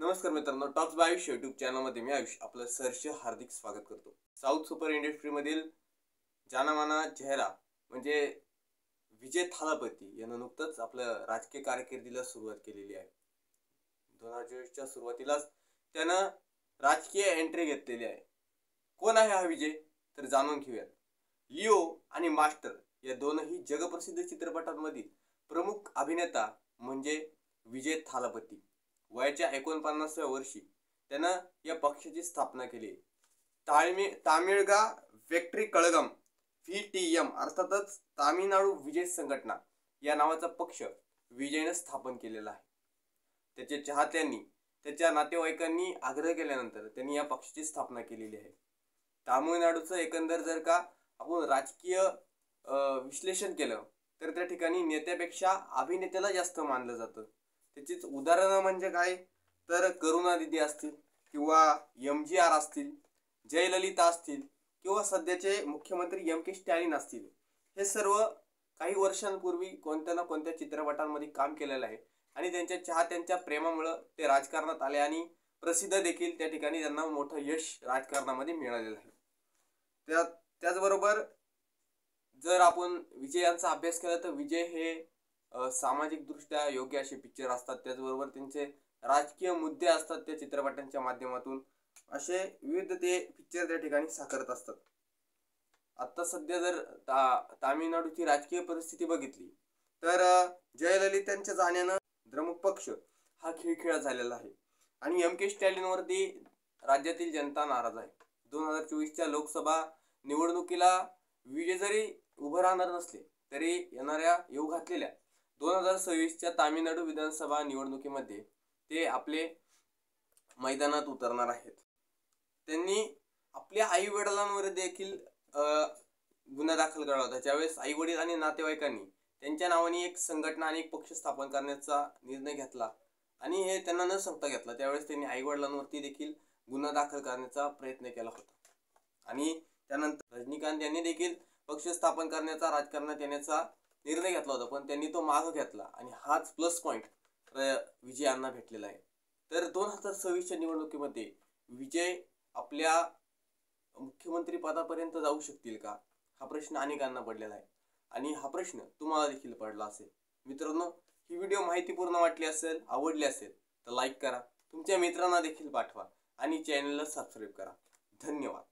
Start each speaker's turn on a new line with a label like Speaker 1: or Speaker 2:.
Speaker 1: नमस्कार मित्रांनो, talks bye Ayush YouTube चॅनलमध्ये मी आयुष आपलं सहर्ष हार्दिक स्वागत करतो। साऊथ सुपर इंडस्ट्रीमधील जानामाना चेहरा म्हणजे विजय थालापती यानं नुकतंच आपलं राजकीय कारकिर्दीला सुरुवात केलेली आहे। 2024च्या सुरुवातीलाच त्यानं राजकीय एंट्री घेतलेली आहे। कोण आहे हा विजय तर जाणून घेऊयात। लिओ आणि मास्टर या दोनही जगप्रसिद्ध चित्रपटांमधील प्रमुख अभिनेता म्हणजे विजय थालापती। वयाच्या 49व्या वर्षी त्यानं या पक्षाची स्थापना केली। तामिळगा विक्ट्री कळगम VTM अर्थातच तामिळनाडू विजय संघटना या नावाचा पक्ष विजयने स्थापन केलेला आहे। त्याच्या चाहत्यांनी त्याच्या नातेवाईकांनी आग्रह केल्यानंतर त्यांनी या पक्षाची स्थापना केलेली आहे। तामिळनाडूचं एकंदर जर का आपण राजकीय विश्लेषण केलं तर त्या ठिकाणी नेत्यापेक्षा अभिनेत्याला जास्त मानलं जातं। त्याचीच उदाहरणं म्हणजे काय तर करुणानिधी असतील किंवा MGR असतील, जयललिता असतील किंवा सध्याचे मुख्यमंत्री MK स्टॅलिन असतील, हे सर्व काही वर्षांपूर्वी कोणत्या ना कोणत्या चित्रपटांमध्ये काम केलेलं आहे आणि त्यांच्या चाहत्यांच्या प्रेमामुळे ते राजकारणात आले आणि प्रसिद्ध देखील त्या ठिकाणी त्यांना मोठं यश राजकारणामध्ये मिळालेलं आहे। त्याचबरोबर जर आपण विजयांचा अभ्यास केला तर विजय हे सामाजिक दृष्ट्या योग्य असे पिक्चर असतात। त्याचबरोबर त्यांचे राजकीय मुद्दे असतात त्या चित्रपटांच्या माध्यमातून असे विविध ते पिक्चर त्या ठिकाणी साकारत असतात। आता सध्या जर तामिळनाडूची राजकीय परिस्थिती बघितली तर जयललितांच्या जाण्यानं द्रमुक पक्ष हा खिळखिळा झालेला आहे आणि MK स्टॅलिन वरती राज्यातील जनता नाराज आहे। 2024च्या लोकसभा निवडणुकीला विजय जरी उभं राहणार नसले तरी येऊ घातलेल्या 2026च्या तामिळनाडू विधानसभा निवडणुकीमध्ये ते आपले मैदानात उतरणार आहेत। त्यांनी आपल्या आई वडिलांवर देखील गुन्हा दाखल केला होता। ज्यावेळेस आई वडील आणि नातेवाईकांनी त्यांच्या नावाने एक संघटना आणि एक पक्ष स्थापन करण्याचा निर्णय घेतला आणि हे त्यांना न सांगता घेतला, त्यावेळेस त्यांनी आई वडिलांवरती देखील गुन्हा दाखल करण्याचा प्रयत्न केला होता आणि त्यानंतर रजनीकांत यांनी देखील पक्ष स्थापन करण्याचा राजकारणात येण्याचा निर्णय घेतला होता, पण त्यांनी तो मागे घेतला आणि हाच प्लस पॉइंट विजयांना भेटलेला आहे। तर 2026च्या निवडणुकीमध्ये विजय आपल्या मुख्यमंत्री पदापर्यंत जाऊ शकतील का हा प्रश्न अनेकांना पडलेला आहे आणि हा प्रश्न तुम्हाला देखील पडला असेल। मित्रांनो, ही व्हिडिओ माहितीपूर्ण वाटली असेल, आवडली असेल तर लाईक करा, तुमच्या मित्रांना देखील पाठवा आणि चॅनलला सबस्क्राईब करा। धन्यवाद।